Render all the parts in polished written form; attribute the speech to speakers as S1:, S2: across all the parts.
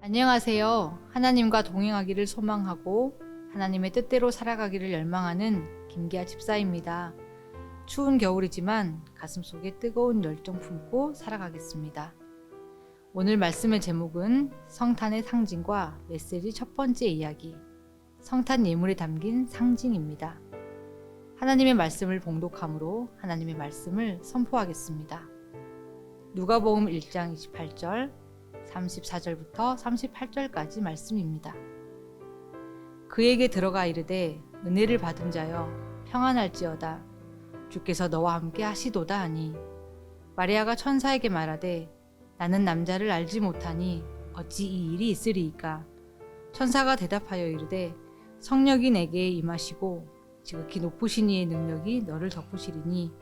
S1: 안녕하세요. 하나님과 동행하기를 소망하고 하나님의 뜻대로 살아가기를 열망하는 김기아 집사입니다. 추운 겨울이지만 가슴속에 뜨거운 열정 품고 살아가겠습니다. 오늘 말씀의 제목은 성탄의 상징과 메시지 첫 번째 이야기, 성탄 예물에 담긴 상징입니다. 하나님의 말씀을 봉독함으로 하나님의 말씀을 선포하겠습니다. 누가복음 1장 28절, 34절부터 38절까지 말씀입니다. 그에게 들어가 이르되 은혜를 받은 자여 평안할지어다. 주께서 너와 함께 하시도다 하니 마리아가 천사에게 말하되 나는 남자를 알지 못하니 어찌 이 일이 있으리이까. 천사가 대답하여 이르되 성령이 내게 임하시고 지극히 높으신 이의 능력이 너를 덮으시리니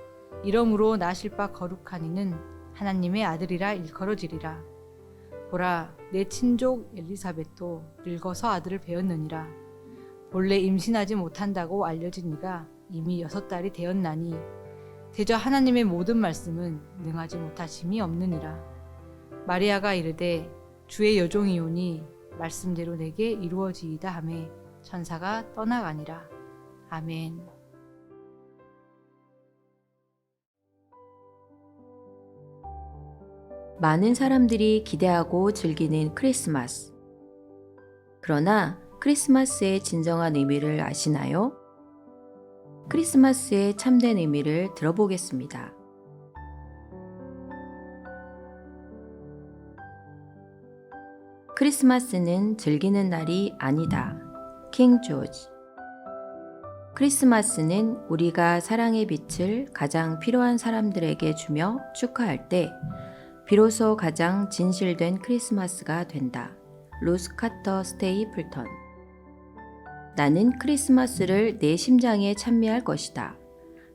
S1: 이러므로 나실 바 거룩한 이는 하나님의 아들이라 일컬어지리라. 보라, 내 친족 엘리사벳도 늙어서 아들을 배었느니라. 본래 임신하지 못한다고 알려진 이가 이미 6달이 되었나니 대저 하나님의 모든 말씀은 능하지 못하심이 없느니라. 마리아가 이르되 주의 여종이오니 말씀대로 내게 이루어지이다 하매 천사가 떠나가니라. 아멘.
S2: 많은 사람들이 기대하고 즐기는 크리스마스. 그러나 크리스마스의 진정한 의미를 아시나요? 크리스마스의 참된 의미를 들어보겠습니다. 크리스마스는 즐기는 날이 아니다. 킹 조지. 크리스마스는 우리가 사랑의 빛을 가장 필요한 사람들에게 주며 축하할 때 비로소 가장 진실된 크리스마스가 된다. 루스 카터 스테이플턴. 나는 크리스마스를 내 심장에 찬미할 것이다.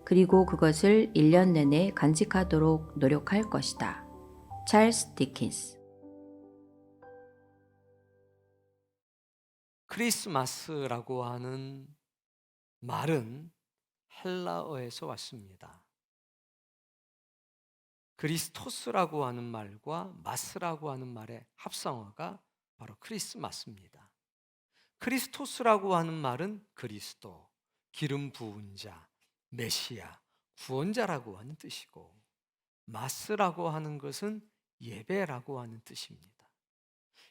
S2: 그리고 그것을 1년 내내 간직하도록 노력할 것이다. 찰스 디킨스.
S3: 크리스마스라고 하는 말은 헬라어에서 왔습니다. 그리스토스라고 하는 말과 마스라고 하는 말의 합성어가 바로 크리스마스입니다. 크리스토스라고 하는 말은 그리스도, 기름 부은 자, 메시아, 구원자라고 하는 뜻이고, 마스라고 하는 것은 예배라고 하는 뜻입니다.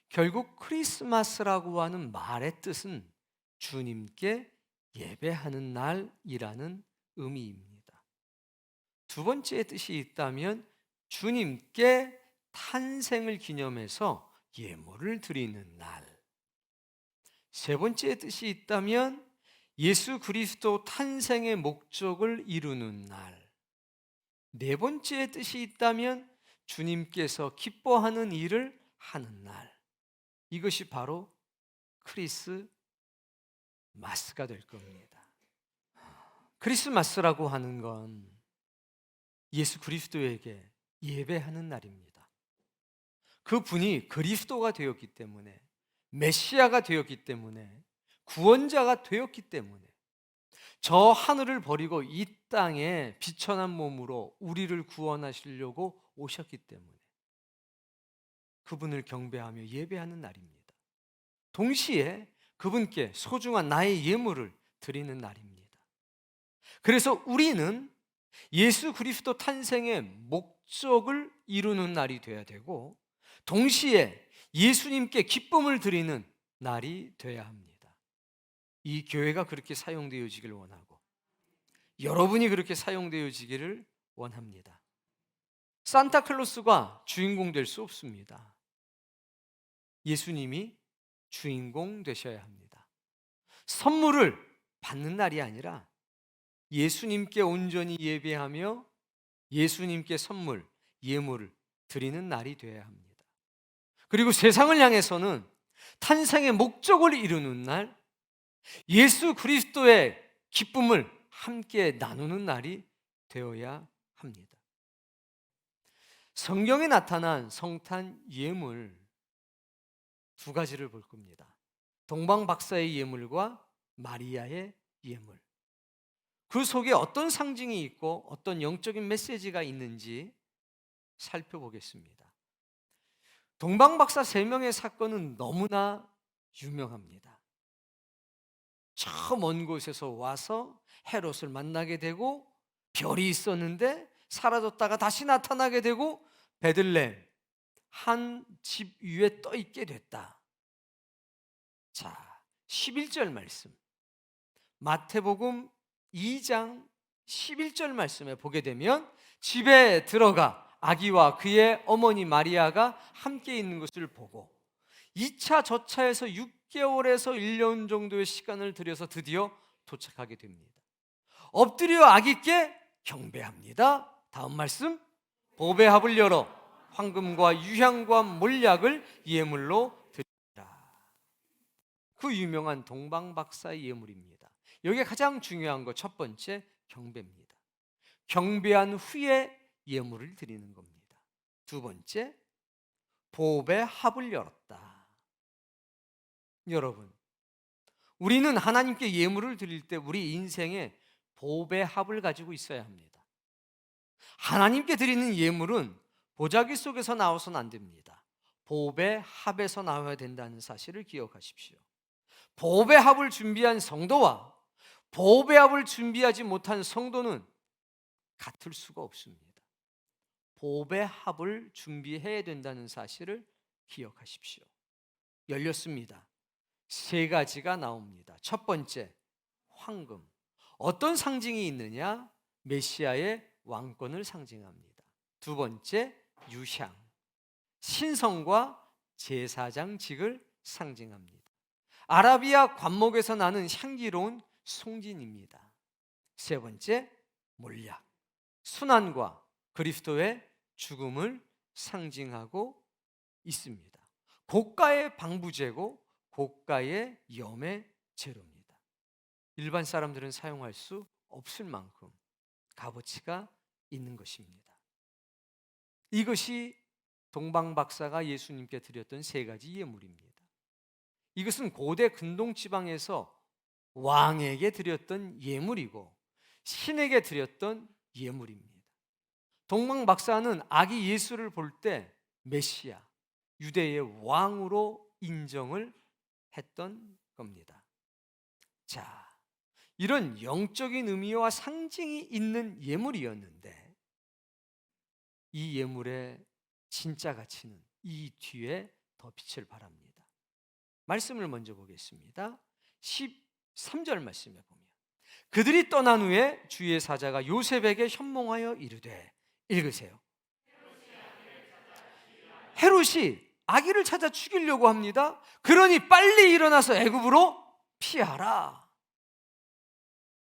S3: 결국 크리스마스라고 하는 말의 뜻은 주님께 예배하는 날이라는 의미입니다. 두 번째 뜻이 있다면 주님께 탄생을 기념해서 예물을 드리는 날. 세 번째 뜻이 있다면 예수 그리스도 탄생의 목적을 이루는 날. 네 번째 뜻이 있다면 주님께서 기뻐하는 일을 하는 날. 이것이 바로 크리스마스가 될 겁니다. 크리스마스라고 하는 건 예수 그리스도에게 예배하는 날입니다. 그분이 그리스도가 되었기 때문에, 메시아가 되었기 때문에, 구원자가 되었기 때문에, 저 하늘을 버리고 이 땅에 비천한 몸으로 우리를 구원하시려고 오셨기 때문에 그분을 경배하며 예배하는 날입니다. 동시에 그분께 소중한 나의 예물을 드리는 날입니다. 그래서 우리는 예수 그리스도 탄생의 목적을 이루는 날이 되어야 되고, 동시에 예수님께 기쁨을 드리는 날이 되어야 합니다. 이 교회가 그렇게 사용되어지기를 원하고 여러분이 그렇게 사용되어지기를 원합니다. 산타클로스가 주인공 될 수 없습니다. 예수님이 주인공 되셔야 합니다. 선물을 받는 날이 아니라 예수님께 온전히 예배하며 예수님께 선물, 예물을 드리는 날이 되어야 합니다. 그리고 세상을 향해서는 탄생의 목적을 이루는 날, 예수 그리스도의 기쁨을 함께 나누는 날이 되어야 합니다. 성경에 나타난 성탄 예물 두 가지를 볼 겁니다. 동방 박사의 예물과 마리아의 예물. 그 속에 어떤 상징이 있고 어떤 영적인 메시지가 있는지 살펴보겠습니다. 동방박사 3명의 사건은 너무나 유명합니다. 저 먼 곳에서 와서 헤롯을 만나게 되고, 별이 있었는데 사라졌다가 다시 나타나게 되고, 베들레헴 한 집 위에 떠 있게 됐다. 자, 11절 말씀, 마태복음 2장 11절 말씀에 보게 되면, 집에 들어가 아기와 그의 어머니 마리아가 함께 있는 것을 보고 2차 저차에서 6개월에서 1년 정도의 시간을 들여서 드디어 도착하게 됩니다. 엎드려 아기께 경배합니다. 다음 말씀, 보배합을 열어 황금과 유향과 몰약을 예물로 드립니다. 그 유명한 동방박사의 예물입니다. 여기에 가장 중요한 것, 첫 번째, 경배입니다. 경배한 후에 예물을 드리는 겁니다. 두 번째, 보배합을 열었다. 여러분, 우리는 하나님께 예물을 드릴 때 우리 인생에 보배합을 가지고 있어야 합니다. 하나님께 드리는 예물은 보자기 속에서 나와서는 안 됩니다. 보배합에서 나와야 된다는 사실을 기억하십시오. 보배합을 준비한 성도와 보배합을 준비하지 못한 성도는 같을 수가 없습니다. 보배합을 준비해야 된다는 사실을 기억하십시오. 열렸습니다. 3가지가 나옵니다. 첫 번째, 황금. 어떤 상징이 있느냐? 메시아의 왕권을 상징합니다. 두 번째, 유향. 신성과 제사장직을 상징합니다. 아라비아 관목에서 나는 향기로운 송진입니다. 세 번째, 몰약. 순환과 그리스도의 죽음을 상징하고 있습니다. 고가의 방부제고 고가의 염의 재료입니다. 일반 사람들은 사용할 수 없을 만큼 값어치가 있는 것입니다. 이것이 동방박사가 예수님께 드렸던 3가지 예물입니다. 이것은 고대 근동 지방에서 왕에게 드렸던 예물이고 신에게 드렸던 예물입니다. 동방박사는 아기 예수를 볼 때 메시아, 유대의 왕으로 인정을 했던 겁니다. 자, 이런 영적인 의미와 상징이 있는 예물이었는데, 이 예물의 진짜 가치는 이 뒤에 더 빛을 발합니다. 말씀을 먼저 보겠습니다. 13절 말씀에 보면, 그들이 떠난 후에 주의 사자가 요셉에게 현몽하여 이르되, 읽으세요. 헤롯이 아기를 찾아 죽이려고 합니다. 그러니 빨리 일어나서 애굽으로 피하라.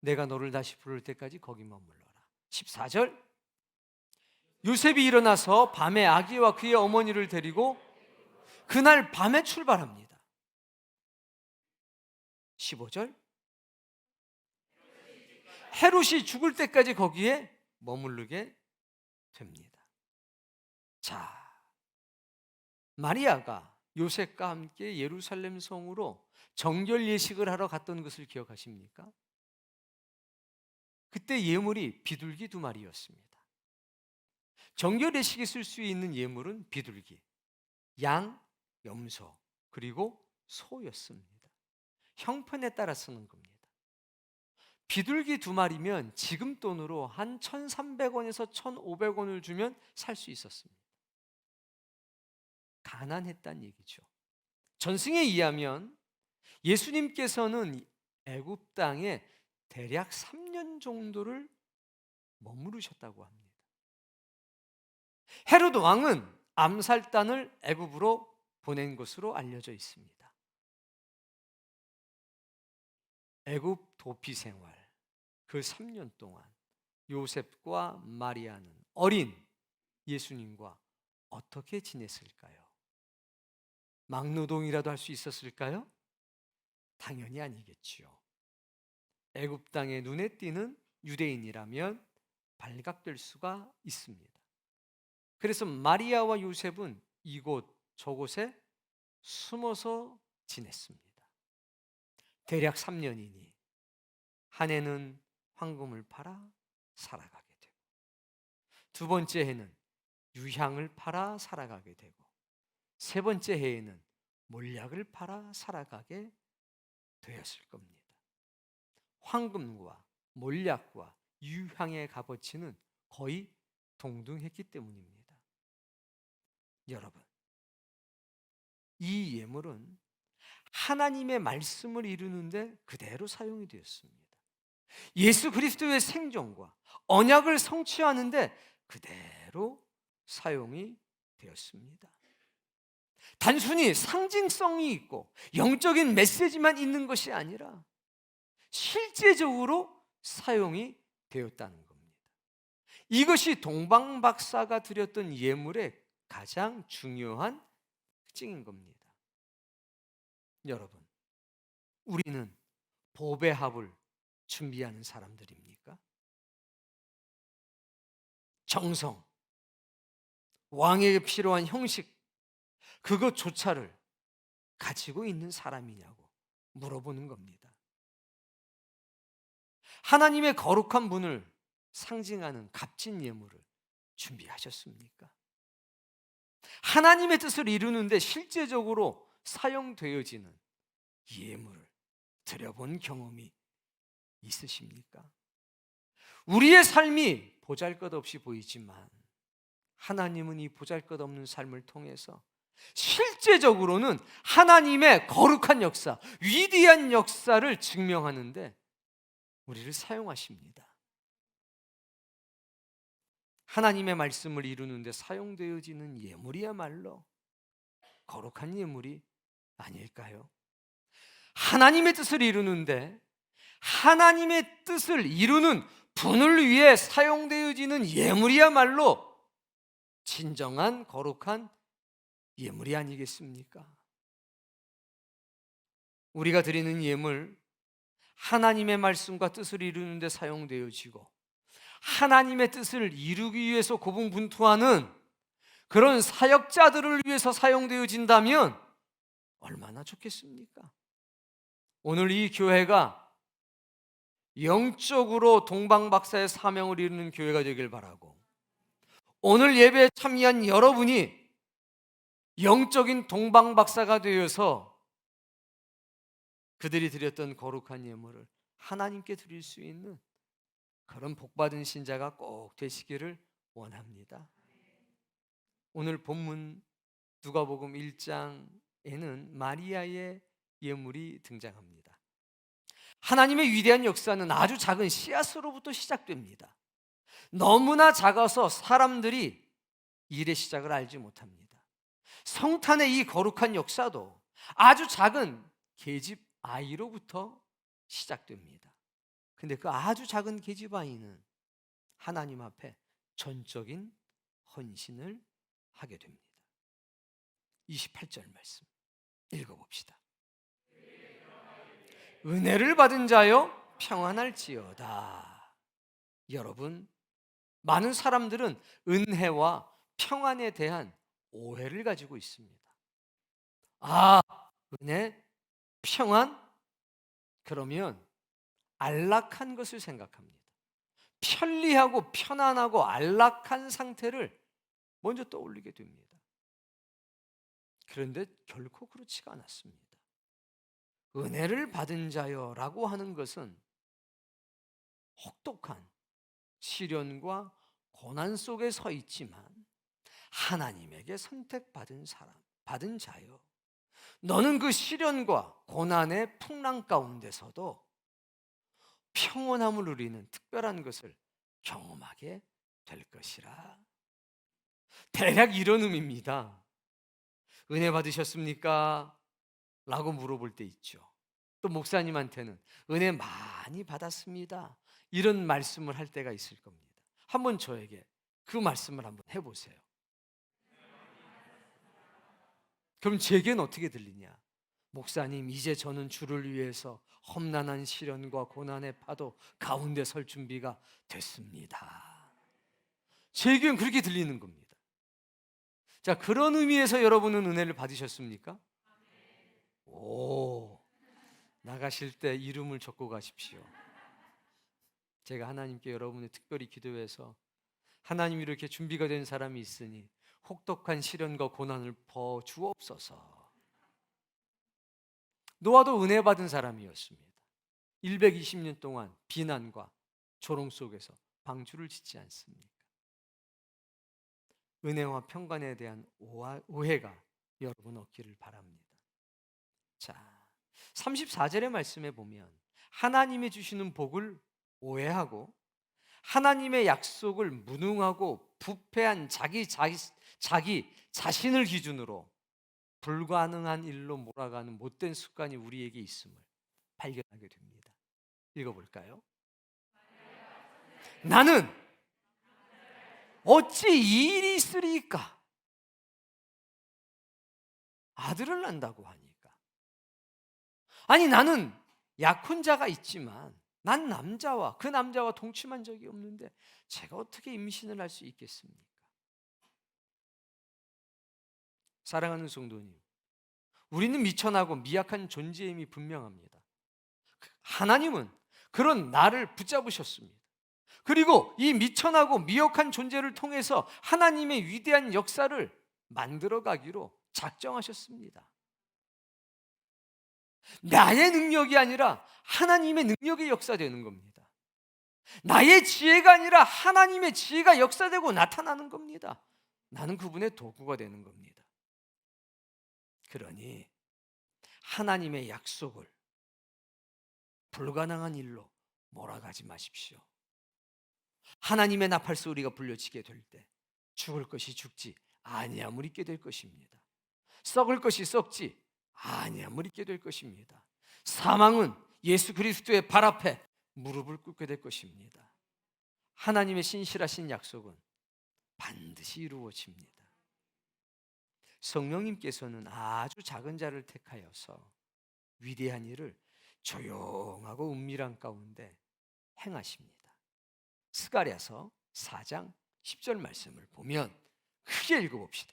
S3: 내가 너를 다시 부를 때까지 거기 머물러라. 14절, 요셉이 일어나서 밤에 아기와 그의 어머니를 데리고 그날 밤에 출발합니다. 15절, 헤롯이 죽을 때까지 거기에 머무르게 됩니다. 자, 마리아가 요셉과 함께 예루살렘 성으로 정결 예식을 하러 갔던 것을 기억하십니까? 그때 예물이 비둘기 2마리였습니다. 정결 예식에 쓸 수 있는 예물은 비둘기, 양, 염소, 그리고 소였습니다. 형편에 따라 쓰는 겁니다. 비둘기 2마리면 지금 돈으로 한 1,300원에서 1,500원을 주면 살 수 있었습니다. 가난했다는 얘기죠. 전승에 의하면 예수님께서는 애굽 땅에 대략 3년 정도를 머무르셨다고 합니다. 헤롯 왕은 암살단을 애굽으로 보낸 것으로 알려져 있습니다. 애굽 도피 생활, 그 3년 동안 요셉과 마리아는 어린 예수님과 어떻게 지냈을까요? 막노동이라도 할 수 있었을까요? 당연히 아니겠지요. 애굽 땅에 눈에 띄는 유대인이라면 발각될 수가 있습니다. 그래서 마리아와 요셉은 이곳 저곳에 숨어서 지냈습니다. 대략 3년이니 한 해는 황금을 팔아 살아가게 되고, 두 번째 해는 유향을 팔아 살아가게 되고, 세 번째 해에는 몰약을 팔아 살아가게 되었을 겁니다. 황금과 몰약과 유향의 값어치는 거의 동등했기 때문입니다. 여러분, 이 예물은 하나님의 말씀을 이루는데 그대로 사용이 되었습니다. 예수 그리스도의 생존과 언약을 성취하는데 그대로 사용이 되었습니다. 단순히 상징성이 있고 영적인 메시지만 있는 것이 아니라 실제적으로 사용이 되었다는 겁니다. 이것이 동방박사가 드렸던 예물의 가장 중요한 특징인 겁니다. 여러분, 우리는 보배 합을 준비하는 사람들입니까? 정성, 왕에게 필요한 형식, 그것조차를 가지고 있는 사람이냐고 물어보는 겁니다. 하나님의 거룩한 분을 상징하는 값진 예물을 준비하셨습니까? 하나님의 뜻을 이루는데 실제적으로 사용되어지는 예물을 드려본 경험이 있으십니까? 우리의 삶이 보잘것없이 보이지만 하나님은 이 보잘것없는 삶을 통해서 실제적으로는 하나님의 거룩한 역사, 위대한 역사를 증명하는데 우리를 사용하십니다. 하나님의 말씀을 이루는데 사용되어지는 예물이야말로 거룩한 예물이 아닐까요? 하나님의 뜻을 이루는데 하나님의 뜻을 이루는 분을 위해 사용되어지는 예물이야말로 진정한 거룩한 예물이 아니겠습니까? 우리가 드리는 예물, 하나님의 말씀과 뜻을 이루는 데 사용되어지고 하나님의 뜻을 이루기 위해서 고분분투하는 그런 사역자들을 위해서 사용되어진다면 얼마나 좋겠습니까? 오늘 이 교회가 영적으로 동방박사의 사명을 이루는 교회가 되길 바라고, 오늘 예배에 참여한 여러분이 영적인 동방박사가 되어서 그들이 드렸던 거룩한 예물을 하나님께 드릴 수 있는 그런 복받은 신자가 꼭 되시기를 원합니다. 오늘 본문 누가복음 1장에는 마리아의 예물이 등장합니다. 하나님의 위대한 역사는 아주 작은 씨앗으로부터 시작됩니다. 너무나 작아서 사람들이 일의 시작을 알지 못합니다. 성탄의 이 거룩한 역사도 아주 작은 계집 아이로부터 시작됩니다. 근데 그 아주 작은 계집 아이는 하나님 앞에 전적인 헌신을 하게 됩니다. 28절 말씀 읽어봅시다. 은혜를 받은 자여 평안할지어다. 여러분, 많은 사람들은 은혜와 평안에 대한 오해를 가지고 있습니다. 아, 은혜, 평안? 그러면 안락한 것을 생각합니다. 편리하고 편안하고 안락한 상태를 먼저 떠올리게 됩니다. 그런데 결코 그렇지가 않았습니다. 은혜를 받은 자여라고 하는 것은 혹독한 시련과 고난 속에 서 있지만 하나님에게 선택받은 사람, 받은 자여, 너는 그 시련과 고난의 풍랑 가운데서도 평온함을 누리는 특별한 것을 경험하게 될 것이라. 대략 이런 의미입니다. 은혜 받으셨습니까? 라고 물어볼 때 있죠. 또 목사님한테는 은혜 많이 받았습니다, 이런 말씀을 할 때가 있을 겁니다. 한번 저에게 그 말씀을 한번 해보세요. 그럼 제게는 어떻게 들리냐? 목사님, 이제 저는 주를 위해서 험난한 시련과 고난의 파도 가운데 설 준비가 됐습니다. 제게는 그렇게 들리는 겁니다. 자, 그런 의미에서 여러분은 은혜를 받으셨습니까? 오, 나가실 때 이름을 적고 가십시오. 제가 하나님께 여러분의 특별히 기도해서 하나님이 이렇게 준비가 된 사람이 있으니 혹독한 시련과 고난을 퍼 주옵소서. 노아도 은혜 받은 사람이었습니다. 120년 동안 비난과 조롱 속에서 방주를 짓지 않습니까? 은혜와 평강에 대한 오해가 여러분 없기를 바랍니다. 자, 34절의 말씀에 보면 하나님이 주시는 복을 오해하고 하나님의 약속을 무능하고 부패한 자기 자신을 기준으로 불가능한 일로 몰아가는 못된 습관이 우리에게 있음을 발견하게 됩니다. 읽어볼까요? 나는 어찌 이 일이 있으리까? 아들을 낳는다고 하니까. 아니, 나는 약혼자가 있지만 난 남자와 그 남자와 동침한 적이 없는데 제가 어떻게 임신을 할 수 있겠습니까? 사랑하는 성도님, 우리는 미천하고 미약한 존재임이 분명합니다. 하나님은 그런 나를 붙잡으셨습니다. 그리고 이 미천하고 미약한 존재를 통해서 하나님의 위대한 역사를 만들어 가기로 작정하셨습니다. 나의 능력이 아니라 하나님의 능력이 역사되는 겁니다. 나의 지혜가 아니라 하나님의 지혜가 역사되고 나타나는 겁니다. 나는 그분의 도구가 되는 겁니다. 그러니 하나님의 약속을 불가능한 일로 몰아가지 마십시오. 하나님의 나팔 소리가 불려지게 될 때 죽을 것이 죽지 아니함을 잊게 될 것입니다. 썩을 것이 썩지 아니함을 잊게 될 것입니다. 사망은 예수 그리스도의 발 앞에 무릎을 꿇게 될 것입니다. 하나님의 신실하신 약속은 반드시 이루어집니다. 성령님께서는 아주 작은 자를 택하여서 위대한 일을 조용하고 은밀한 가운데 행하십니다. 스가랴서 4장 10절 말씀을 보면 크게 읽어봅시다.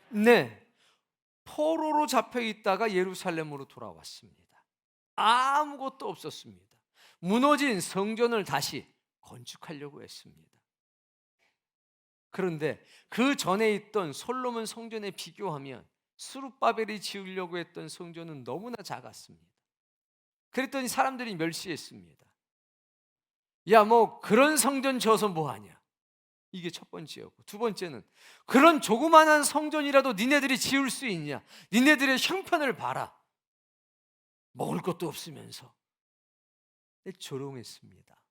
S3: 네, 포로로 잡혀 있다가 예루살렘으로 돌아왔습니다. 아무것도 없었습니다. 무너진 성전을 다시 건축하려고 했습니다. 그런데 그 전에 있던 솔로몬 성전에 비교하면 스룹바벨이 지으려고 했던 성전은 너무나 작았습니다. 그랬더니 사람들이 멸시했습니다. 야, 뭐 그런 성전 지어서 뭐하냐? 이게 첫 번째였고, 두 번째는 그런 조그만한 성전이라도 니네들이 지을 수 있냐? 니네들의 형편을 봐라. 먹을 것도 없으면서. 조롱했습니다.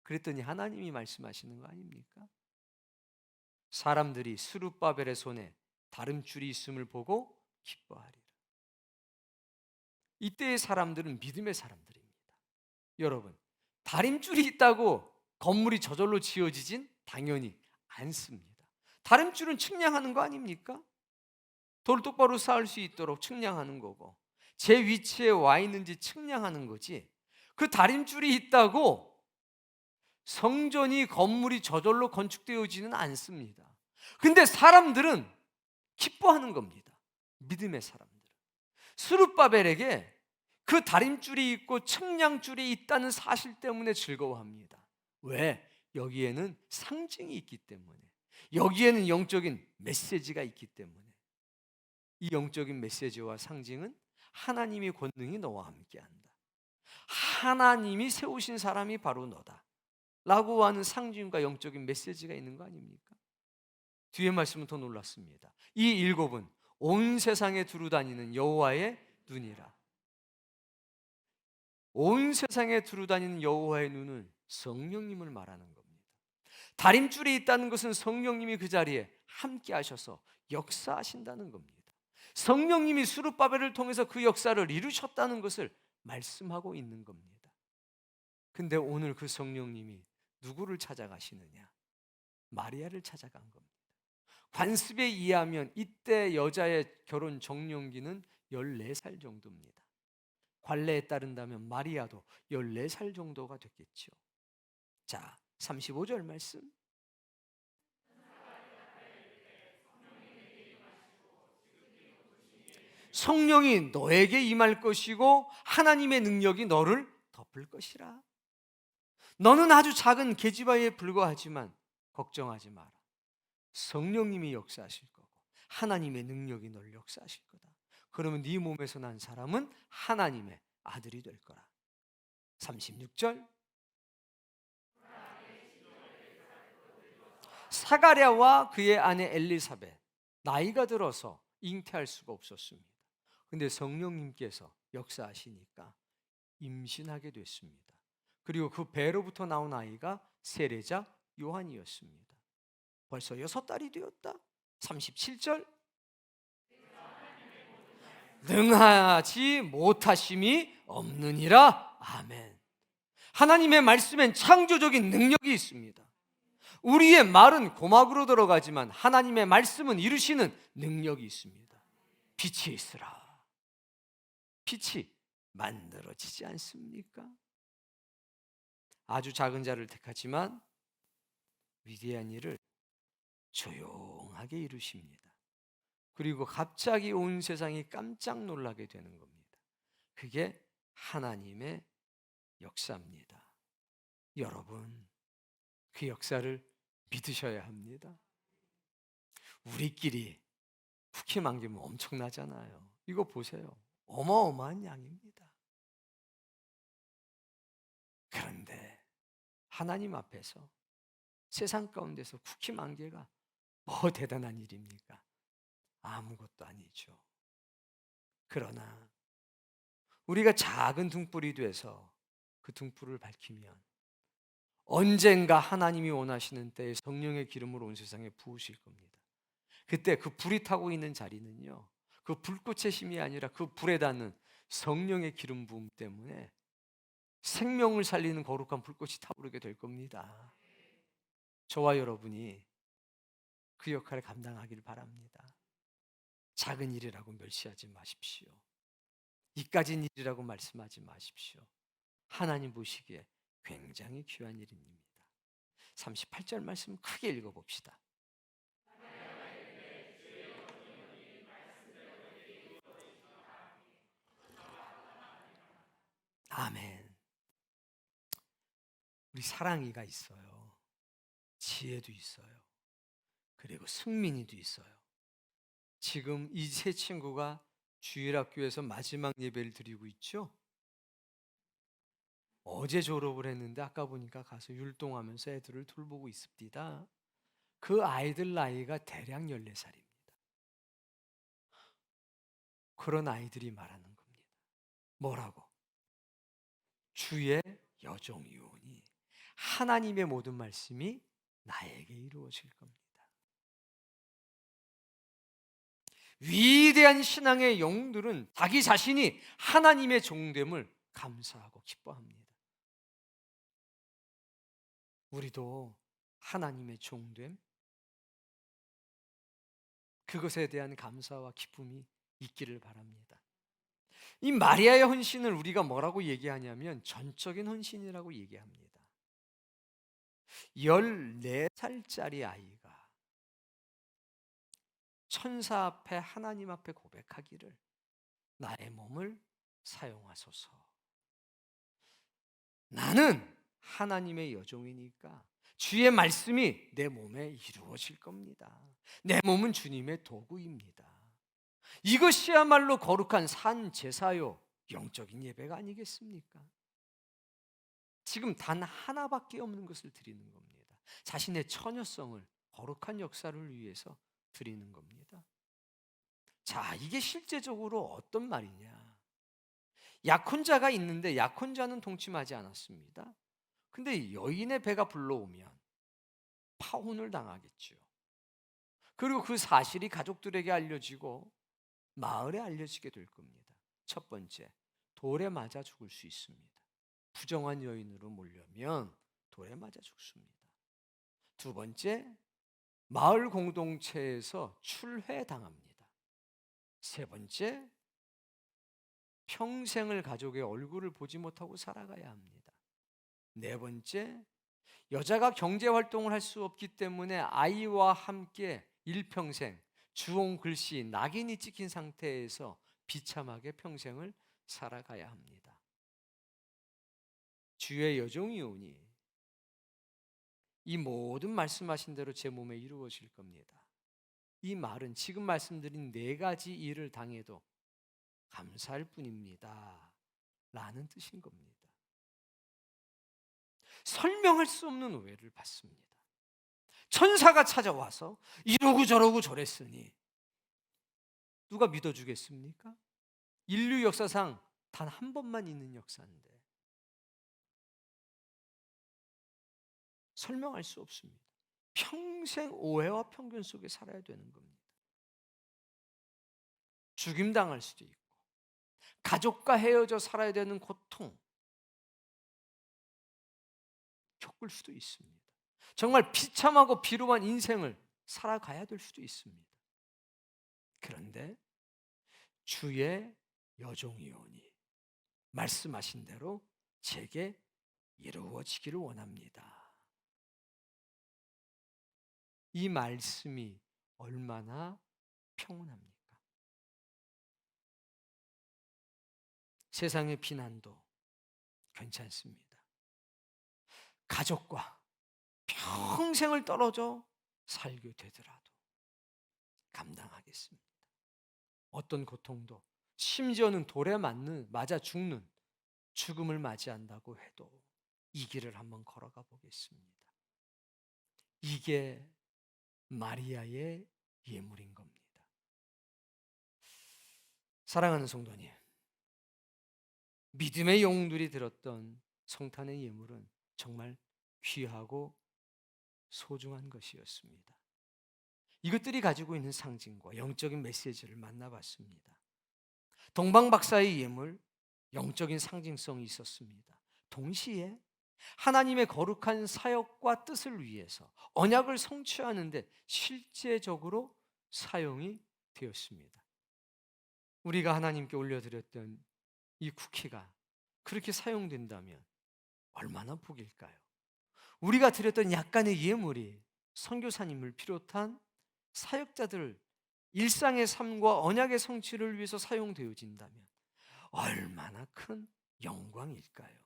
S3: 그랬더니 하나님이 말씀하시는 거 아닙니까? 사람들이 스룹바벨의 손에 다름줄이 있음을 보고 기뻐하리라. 이때의 사람들은 믿음의 사람들입니다. 여러분, 다림줄이 있다고 건물이 저절로 지어지진 당연히 않습니다. 다림줄은 측량하는 거 아닙니까? 돌을 똑바로 쌓을 수 있도록 측량하는 거고, 제 위치에 와 있는지 측량하는 거지, 그 다림줄이 있다고 성전이 건물이 저절로 건축되어지는 않습니다. 근데 사람들은 기뻐하는 겁니다. 믿음의 사람들. 스룹바벨에게 그 다림줄이 있고 측량줄이 있다는 사실 때문에 즐거워합니다. 왜? 여기에는 상징이 있기 때문에, 여기에는 영적인 메시지가 있기 때문에. 이 영적인 메시지와 상징은 하나님이 권능이 너와 함께한다, 하나님이 세우신 사람이 바로 너다 라고 하는 상징과 영적인 메시지가 있는 거 아닙니까? 뒤에 말씀은 더 놀랐습니다. 이 일곱은 온 세상에 두루 다니는 여호와의 눈이라. 온 세상에 두루 다니는 여호와의 눈은 성령님을 말하는 겁니다. 다림줄이 있다는 것은 성령님이 그 자리에 함께 하셔서 역사하신다는 겁니다. 성령님이 스룹바벨을 통해서 그 역사를 이루셨다는 것을 말씀하고 있는 겁니다. 근데 오늘 그 성령님이 누구를 찾아가시느냐? 마리아를 찾아간 겁니다. 관습에 의하면 이때 여자의 결혼 적령기는 14살 정도입니다. 관례에 따른다면 마리아도 14살 정도가 됐겠죠. 자, 35절 말씀. 성령이 너에게 임할 것이고 하나님의 능력이 너를 덮을 것이라. 너는 아주 작은 계집아이에 불과하지만 걱정하지 마라. 성령님이 역사하실 거고 하나님의 능력이 널 역사하실 거다. 그러면 네 몸에서 난 사람은 하나님의 아들이 될 거라. 36절, 사가랴와 그의 아내 엘리사벳 나이가 들어서 잉태할 수가 없었습니다. 근데 성령님께서 역사하시니까 임신하게 됐습니다. 그리고 그 배로부터 나온 아이가 세례자 요한이었습니다. 벌써 6달이 되었다. 37절, 능하지 못하심이 없느니라. 아멘. 하나님의 말씀엔 창조적인 능력이 있습니다. 우리의 말은 고막으로 들어가지만 하나님의 말씀은 이루시는 능력이 있습니다. 빛이 있으라. 빛이 만들어지지 않습니까? 아주 작은 자를 택하지만 위대한 일을 조용하게 이루십니다. 그리고 갑자기 온 세상이 깜짝 놀라게 되는 겁니다. 그게 하나님의 역사입니다. 여러분, 그 역사를 믿으셔야 합니다. 우리끼리 쿠키 만기면 엄청나잖아요. 이거 보세요. 어마어마한 양입니다. 그런데 하나님 앞에서 세상 가운데서 쿠키 만개가 뭐 대단한 일입니까? 아무것도 아니죠. 그러나 우리가 작은 등불이 돼서 그 등불을 밝히면 언젠가 하나님이 원하시는 때에 성령의 기름으로 온 세상에 부으실 겁니다. 그때 그 불이 타고 있는 자리는요, 그 불꽃의 힘이 아니라 그 불에 닿는 성령의 기름 부음 때문에 생명을 살리는 거룩한 불꽃이 타오르게 될 겁니다. 저와 여러분이 그 역할을 감당하길 바랍니다. 작은 일이라고 멸시하지 마십시오. 이까진 일이라고 말씀하지 마십시오. 하나님 보시기에 굉장히 귀한 일입니다. 38절 말씀 크게 읽어봅시다. 아멘. 우리 사랑이가 있어요. 지혜도 있어요. 그리고 승민이도 있어요. 지금 이 세 친구가 주일학교에서 마지막 예배를 드리고 있죠. 어제 졸업을 했는데 아까 보니까 가서 율동하면서 애들을 돌보고 있습니다. 그 아이들 나이가 대략 14살입니다. 그런 아이들이 말하는 겁니다. 뭐라고? 주의 여종이오니 하나님의 모든 말씀이 나에게 이루어질 겁니다. 위대한 신앙의 영웅들은 자기 자신이 하나님의 종됨을 감사하고 기뻐합니다. 우리도 하나님의 종됨, 그것에 대한 감사와 기쁨이 있기를 바랍니다. 이 마리아의 헌신을 우리가 뭐라고 얘기하냐면 전적인 헌신이라고 얘기합니다. 14살짜리 아이가 천사 앞에 하나님 앞에 고백하기를 나의 몸을 사용하소서. 나는 하나님의 여종이니까 주의 말씀이 내 몸에 이루어질 겁니다. 내 몸은 주님의 도구입니다. 이것이야말로 거룩한 산 제사요 영적인 예배가 아니겠습니까? 지금 단 하나밖에 없는 것을 드리는 겁니다. 자신의 처녀성을 거룩한 역사를 위해서 드리는 겁니다. 자, 이게 실제적으로 어떤 말이냐? 약혼자가 있는데 약혼자는 동침하지 않았습니다. 근데 여인의 배가 불러오면 파혼을 당하겠죠. 그리고 그 사실이 가족들에게 알려지고 마을에 알려지게 될 겁니다. 첫 번째, 돌에 맞아 죽을 수 있습니다. 부정한 여인으로 몰려면 돌에 맞아 죽습니다. 두 번째, 마을 공동체에서 출회당합니다. 세 번째, 평생을 가족의 얼굴을 보지 못하고 살아가야 합니다. 네 번째, 여자가 경제활동을 할 수 없기 때문에 아이와 함께 일평생 주홍 글씨 낙인이 찍힌 상태에서 비참하게 평생을 살아가야 합니다. 주의 여종이오니 이 모든 말씀하신 대로 제 몸에 이루어질 겁니다. 이 말은 지금 말씀드린 4가지 일을 당해도 감사할 뿐입니다 라는 뜻인 겁니다. 설명할 수 없는 오해를 받습니다. 천사가 찾아와서 이러고 저러고 저랬으니 누가 믿어주겠습니까? 인류 역사상 단 한 번만 있는 역사인데 설명할 수 없습니다. 평생 오해와 편견 속에 살아야 되는 겁니다. 죽임당할 수도 있고 가족과 헤어져 살아야 되는 고통 겪을 수도 있습니다. 정말 비참하고 비루한 인생을 살아가야 될 수도 있습니다. 그런데 주의 여종이오니 말씀하신 대로 제게 이루어지기를 원합니다. 이 말씀이 얼마나 평온합니까? 세상의 비난도 괜찮습니다. 가족과 평생을 떨어져 살게 되더라도 감당하겠습니다. 어떤 고통도, 심지어는 돌에 맞아 죽는 죽음을 맞이한다고 해도 이 길을 한번 걸어가 보겠습니다. 이게 마리아의 예물인 겁니다. 사랑하는 성도님, 믿음의 영웅들이 들었던 성탄의 예물은 정말 귀하고 소중한 것이었습니다. 이것들이 가지고 있는 상징과 영적인 메시지를 만나봤습니다. 동방박사의 예물, 영적인 상징성이 있었습니다. 동시에 하나님의 거룩한 사역과 뜻을 위해서 언약을 성취하는데 실제적으로 사용이 되었습니다. 우리가 하나님께 올려드렸던 이 쿠키가 그렇게 사용된다면 얼마나 복일까요? 우리가 드렸던 약간의 예물이 선교사님을 비롯한 사역자들 일상의 삶과 언약의 성취를 위해서 사용되어진다면 얼마나 큰 영광일까요?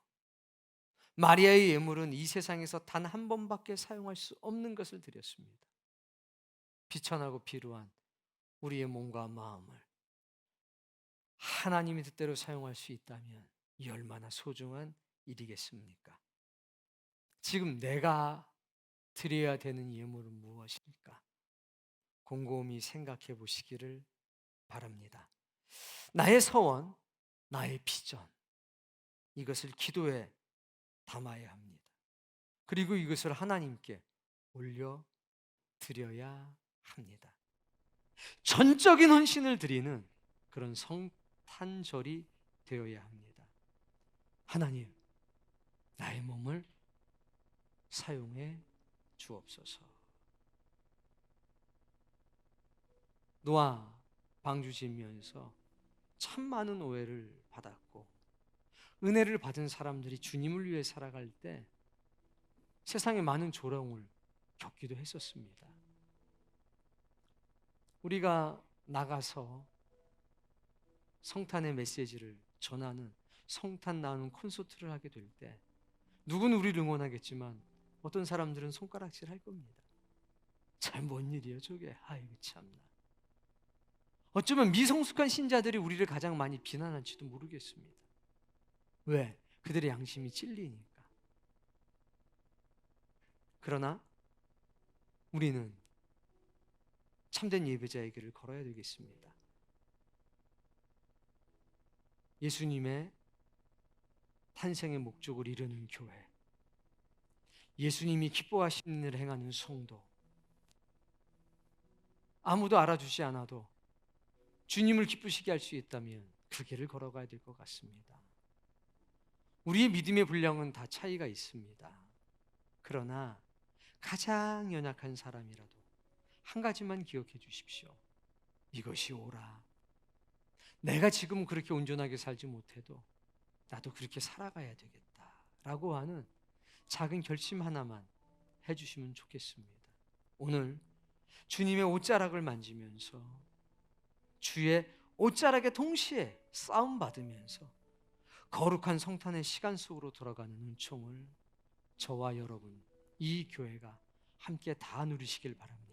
S3: 마리아의 예물은 이 세상에서 단 한 번밖에 사용할 수 없는 것을 드렸습니다. 비천하고 비루한 우리의 몸과 마음을 하나님의 뜻대로 사용할 수 있다면 이 얼마나 소중한 일이겠습니까? 지금 내가 드려야 되는 예물은 무엇일까? 곰곰이 생각해 보시기를 바랍니다. 나의 서원, 나의 비전, 이것을 기도에 담아야 합니다. 그리고 이것을 하나님께 올려드려야 합니다. 전적인 헌신을 드리는 그런 성탄절이 되어야 합니다. 하나님, 나의 몸을 사용해 주옵소서. 노아 방주 지으면서 참 많은 오해를 받았고 은혜를 받은 사람들이 주님을 위해 살아갈 때 세상에 많은 조롱을 겪기도 했었습니다. 우리가 나가서 성탄의 메시지를 전하는 성탄 나누는 콘서트를 하게 될 때 누구는 우리를 응원하겠지만 어떤 사람들은 손가락질 할 겁니다. 잘 뭔 일이야 저게, 아이고 참나. 어쩌면 미성숙한 신자들이 우리를 가장 많이 비난할지도 모르겠습니다. 왜? 그들의 양심이 찔리니까. 그러나 우리는 참된 예배자의 길을 걸어야 되겠습니다. 예수님의 탄생의 목적을 이루는 교회, 예수님이 기뻐하시는 일을 행하는 성도, 아무도 알아주지 않아도 주님을 기쁘시게 할 수 있다면 그 길을 걸어가야 될 것 같습니다. 우리의 믿음의 분량은 다 차이가 있습니다. 그러나 가장 연약한 사람이라도 한 가지만 기억해 주십시오. 이것이 옳아. 내가 지금 그렇게 온전하게 살지 못해도 나도 그렇게 살아가야 되겠다 라고 하는 작은 결심 하나만 해주시면 좋겠습니다. 오늘 주님의 옷자락을 만지면서 주의 옷자락에 동시에 싸움 받으면서 거룩한 성탄의 시간 속으로 돌아가는 은총을 저와 여러분 이 교회가 함께 다 누리시길 바랍니다.